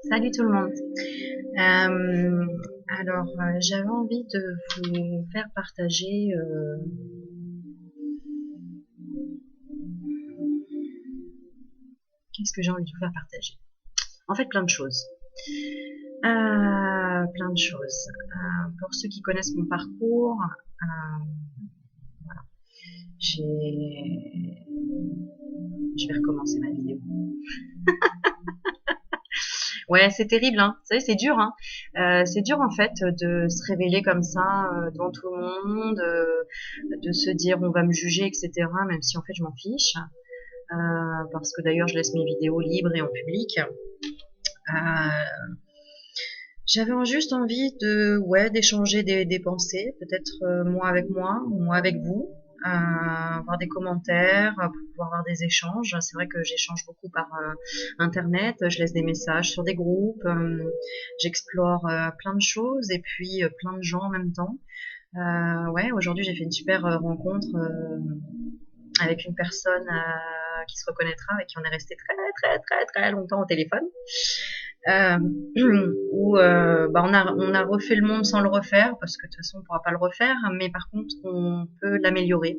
Salut tout le monde. J'avais envie de vous faire partager. Qu'est-ce que j'ai envie de vous faire partager? En fait, plein de choses. Plein de choses. Pour ceux qui connaissent mon parcours, voilà, j'ai. Je vais recommencer ma vidéo. Ouais, c'est terrible, hein. Vous savez, c'est dur, hein. C'est dur en fait de se révéler comme ça devant tout le monde, de se dire on va me juger, etc. Même si en fait je m'en fiche, parce que d'ailleurs je laisse mes vidéos libres et en public. J'avais juste envie d'échanger des pensées, peut-être moi ou moi avec vous, avoir des commentaires, pour pouvoir avoir des échanges. C'est vrai que j'échange beaucoup par internet, je laisse des messages sur des groupes, j'explore plein de choses et puis plein de gens en même temps. Ouais, aujourd'hui j'ai fait une super rencontre avec une personne qui se reconnaîtra, avec qui on est resté très longtemps au téléphone. euh, Où on a refait le monde sans le refaire, parce que de toute façon on ne pourra pas le refaire, mais par contre on peut l'améliorer.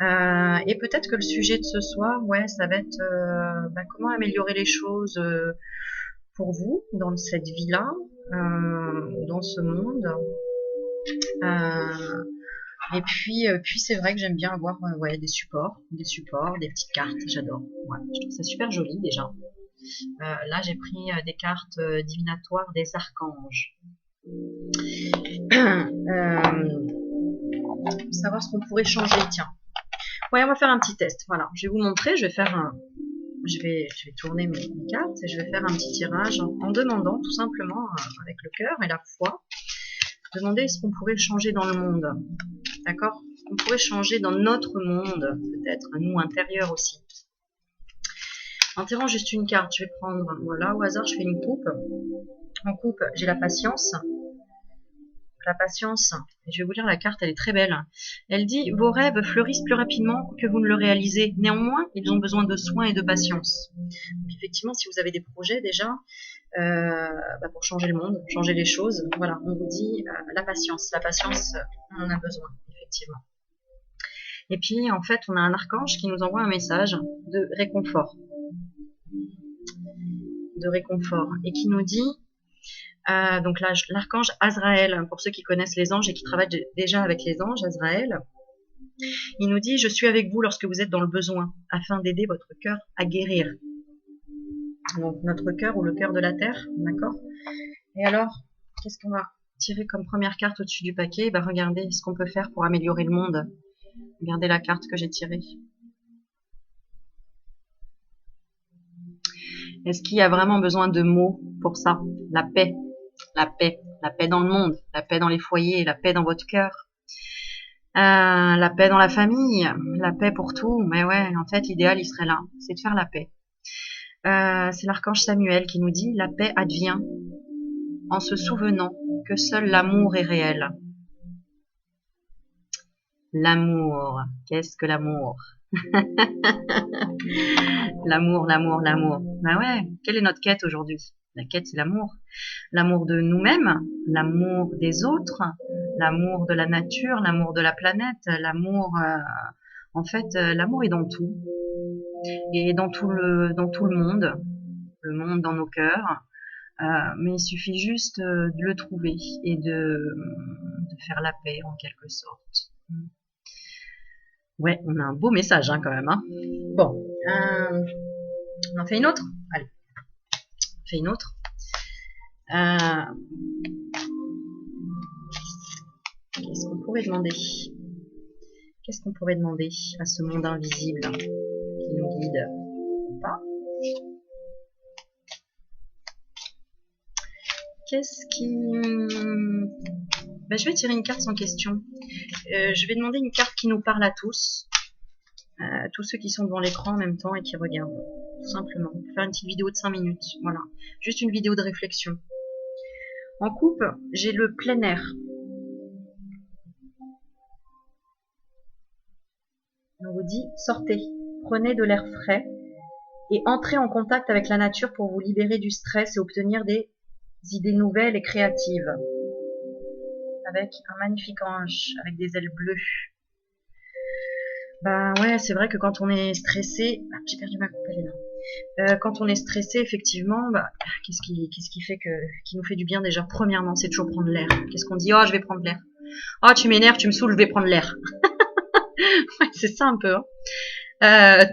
Et peut-être que le sujet de ce soir, ouais, ça va être comment améliorer les choses pour vous dans cette vie-là, dans ce monde. Puis c'est vrai que j'aime bien avoir des petites cartes, j'adore. Ouais, je trouve ça super joli déjà. Là, j'ai pris des cartes divinatoires des archanges. Savoir ce qu'on pourrait changer, tiens. Ouais, on va faire un petit test. Voilà, je vais vous montrer. Je vais tourner mes cartes et je vais faire un petit tirage en demandant tout simplement, avec le cœur et la foi, demander ce qu'on pourrait changer dans le monde. D'accord? Ce qu'on pourrait changer dans notre monde, peut-être, nous intérieur aussi. En tirant juste une carte, je vais prendre, voilà, au hasard, je fais une coupe. En coupe, j'ai la patience. La patience, je vais vous lire la carte, elle est très belle. Elle dit: vos rêves fleurissent plus rapidement que vous ne le réalisez. Néanmoins, ils ont besoin de soins et de patience. Donc effectivement, si vous avez des projets déjà, pour changer le monde, changer les choses, voilà, on vous dit la patience. La patience, on en a besoin, effectivement. Et puis, en fait, on a un archange qui nous envoie un message de réconfort. Et qui nous dit, donc là, l'archange Azraël, pour ceux qui connaissent les anges et qui travaillent déjà avec les anges, Azraël, il nous dit: je suis avec vous lorsque vous êtes dans le besoin, afin d'aider votre cœur à guérir. Donc notre cœur, ou le cœur de la terre, d'accord? Et alors, qu'est-ce qu'on va tirer comme première carte au-dessus du paquet? Regardez ce qu'on peut faire pour améliorer le monde. Regardez la carte que j'ai tirée. Est-ce qu'il y a vraiment besoin de mots pour ça? La paix, la paix, la paix dans le monde, la paix dans les foyers, la paix dans votre cœur, la paix dans la famille, la paix pour tout. Mais ouais, en fait, l'idéal, il serait là, c'est de faire la paix. C'est l'archange Samuel qui nous dit: la paix advient en se souvenant que seul l'amour est réel. L'amour, qu'est-ce que l'amour? L'amour. Ben ouais, quelle est notre quête aujourd'hui? La quête, c'est l'amour. L'amour de nous-mêmes, l'amour des autres, l'amour de la nature, l'amour de la planète, l'amour... en fait, l'amour est dans tout. Et dans tout le monde dans nos cœurs. Mais il suffit juste de le trouver et de faire la paix en quelque sorte. Ouais, on a un beau message quand même. Hein. Bon, on en fait une autre? Allez, on fait une autre. Qu'est-ce qu'on pourrait demander? Qu'est-ce qu'on pourrait demander à ce monde invisible qui nous guide ou pas? Qu'est-ce qui... je vais tirer une carte sans question. Je vais demander une carte qui nous parle à tous. Tous ceux qui sont devant l'écran en même temps et qui regardent. Tout simplement. Faire une petite vidéo de 5 minutes. Voilà. Juste une vidéo de réflexion. En coupe, j'ai le plein air. On vous dit: sortez, prenez de l'air frais, et entrez en contact avec la nature pour vous libérer du stress et obtenir des idées nouvelles et créatives. Avec un magnifique ange, avec des ailes bleues. Bah ouais, c'est vrai que quand on est stressé... Ah, j'ai perdu ma coupe, elle est là. Quand on est stressé, effectivement, bah, qu'est-ce qui fait qui nous fait du bien déjà? Premièrement, c'est toujours prendre l'air. Qu'est-ce qu'on dit? Oh, je vais prendre l'air. Oh, tu m'énerves, tu me saoules, je vais prendre l'air. Ouais, c'est ça un peu.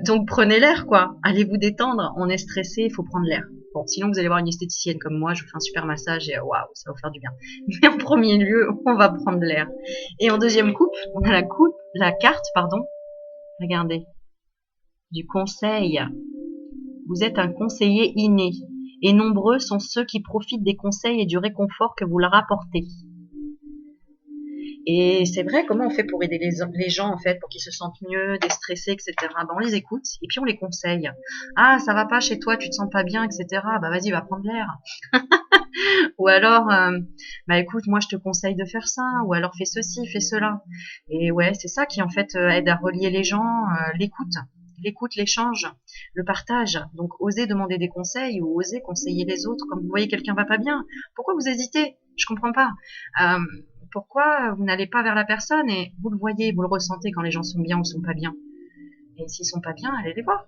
Donc prenez l'air, quoi. Allez vous détendre. On est stressé, il faut prendre l'air. Bon, sinon vous allez voir une esthéticienne comme moi, je vous fais un super massage et waouh, ça va vous faire du bien. Mais en premier lieu, on va prendre l'air. Et en deuxième coupe, on a la carte, pardon. Regardez. Du conseil. Vous êtes un conseiller inné. Et nombreux sont ceux qui profitent des conseils et du réconfort que vous leur apportez. Et c'est vrai, comment on fait pour aider les gens, en fait, pour qu'ils se sentent mieux, déstressés, etc. Ben, on les écoute et puis on les conseille. Ah, ça va pas chez toi, tu te sens pas bien, etc. Bah vas-y, va prendre l'air. Ou alors, bah écoute, moi je te conseille de faire ça. Ou alors fais ceci, fais cela. Et ouais, c'est ça qui en fait aide à relier les gens, l'écoute, l'échange, le partage. Donc osez demander des conseils ou osez conseiller les autres. Quand vous voyez quelqu'un va pas bien, pourquoi vous hésitez? Je comprends pas. Pourquoi vous n'allez pas vers la personne et vous le voyez, vous le ressentez quand les gens sont bien ou sont pas bien. Et s'ils sont pas bien, allez les voir.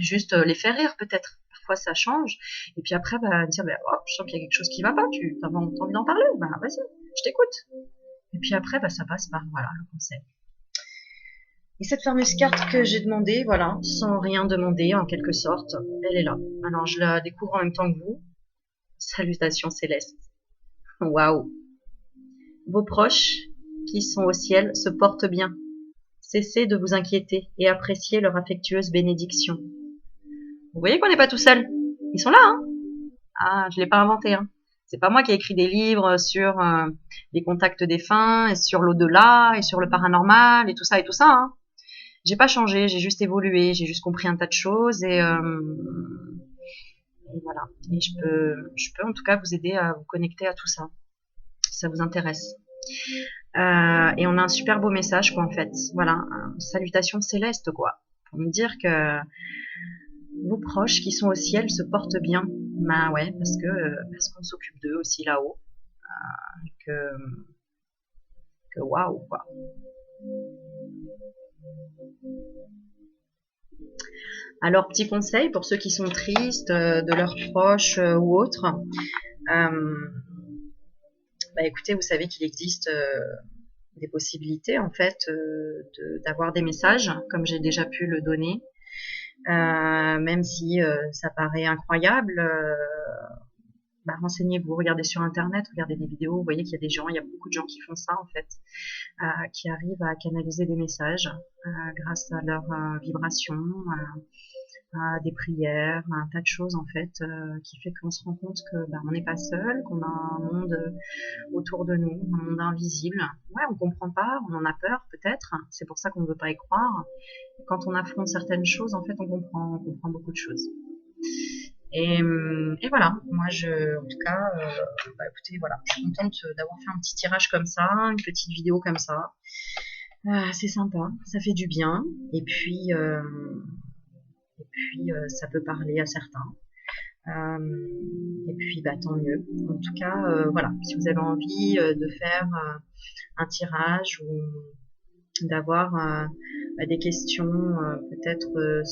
Juste les faire rire peut-être. Parfois ça change. Et puis après, bah, dire, bah, oh, je sens qu'il y a quelque chose qui va pas, tu as envie d'en parler, bah vas-y, je t'écoute. Et puis après, bah, ça passe par voilà, le conseil. Et cette fameuse carte que j'ai demandée, voilà, sans rien demander en quelque sorte, elle est là. Alors je la découvre en même temps que vous. Salutations célestes. Waouh. Vos proches qui sont au ciel se portent bien. Cessez de vous inquiéter et appréciez leur affectueuse bénédiction. Vous voyez qu'on n'est pas tout seul. Ils sont là, hein. Ah, je l'ai pas inventé, hein. C'est pas moi qui ai écrit des livres sur les contacts défunts et sur l'au-delà et sur le paranormal et tout ça, hein. J'ai pas changé, j'ai juste évolué, j'ai juste compris un tas de choses et voilà. Et je peux en tout cas vous aider à vous connecter à tout ça, si ça vous intéresse. Et on a un super beau message, quoi, en fait. Voilà, une salutation céleste, quoi, pour me dire que vos proches qui sont au ciel se portent bien. Bah ouais, parce qu'on s'occupe d'eux aussi là-haut. Que waouh, quoi. Alors, petit conseil pour ceux qui sont tristes de leurs proches ou autres. Bah écoutez, vous savez qu'il existe des possibilités en fait d'avoir des messages, comme j'ai déjà pu le donner. Même si ça paraît incroyable, bah, renseignez-vous, regardez sur internet, regardez des vidéos, vous voyez qu'il y a des gens, il y a beaucoup de gens qui font ça en fait, qui arrivent à canaliser des messages grâce à leur vibration, à des prières, à un tas de choses en fait, qui fait qu'on se rend compte que bah, on n'est pas seul, qu'on a un monde autour de nous, un monde invisible. Ouais, on comprend pas, on en a peur peut-être, c'est pour ça qu'on ne veut pas y croire. Quand on affronte certaines choses, en fait, on comprend beaucoup de choses. Et voilà, moi en tout cas, bah écoutez, voilà, je suis contente d'avoir fait un petit tirage comme ça, une petite vidéo comme ça. C'est sympa, ça fait du bien. Et puis ça peut parler à certains. Et puis bah tant mieux. En tout cas, voilà, si vous avez envie de faire un tirage ou d'avoir des questions peut-être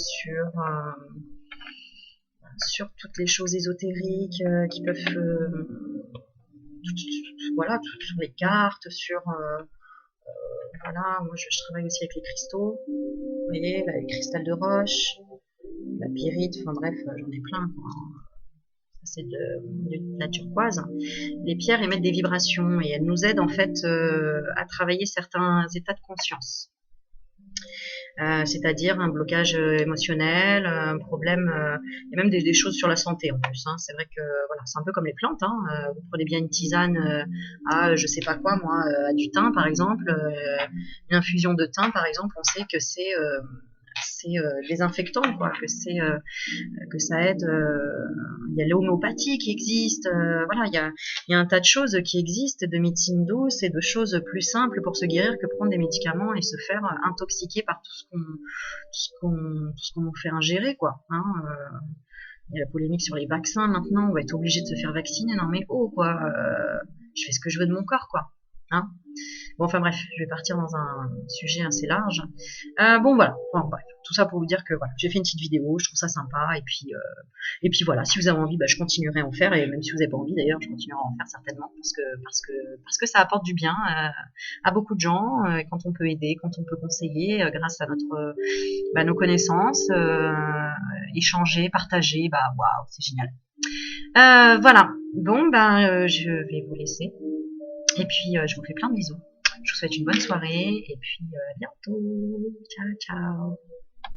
sur toutes les choses ésotériques qui peuvent voilà, sur les cartes, sur voilà, moi je travaille aussi avec les cristaux, vous voyez, là, les cristals de roche, la pyrite, enfin bref, j'en ai plein, quoi. C'est de la turquoise. Les pierres émettent des vibrations et elles nous aident en fait à travailler certains états de conscience. C'est-à-dire un blocage émotionnel, un problème, et même des choses sur la santé en plus. Hein. C'est vrai que voilà, c'est un peu comme les plantes. Hein. Vous prenez bien une tisane à je sais pas quoi, moi, à du thym par exemple, une infusion de thym par exemple, on sait que c'est désinfectant, quoi, que ça aide. Il y a l'homéopathie qui existe. Voilà, il y a un tas de choses qui existent, de médecine douce et de choses plus simples pour se guérir que prendre des médicaments et se faire intoxiquer par tout ce qu'on nous fait ingérer, quoi. Hein, il y a la polémique sur les vaccins maintenant, on va être obligé de se faire vacciner. Non mais oh quoi, je fais ce que je veux de mon corps, quoi. Hein. Bon, enfin bref, je vais partir dans un sujet assez large. Bon voilà, bon, bref, tout ça pour vous dire que voilà, j'ai fait une petite vidéo, je trouve ça sympa, et puis voilà, si vous avez envie, bah, je continuerai à en faire, et même si vous n'avez pas envie d'ailleurs, je continuerai à en faire certainement, parce que ça apporte du bien à beaucoup de gens, quand on peut aider, quand on peut conseiller, grâce à nos connaissances, échanger, partager, bah waouh, c'est génial. Voilà, bon ben je vais vous laisser. Et puis, je vous fais plein de bisous. Je vous souhaite une bonne soirée et puis à bientôt. Ciao, ciao.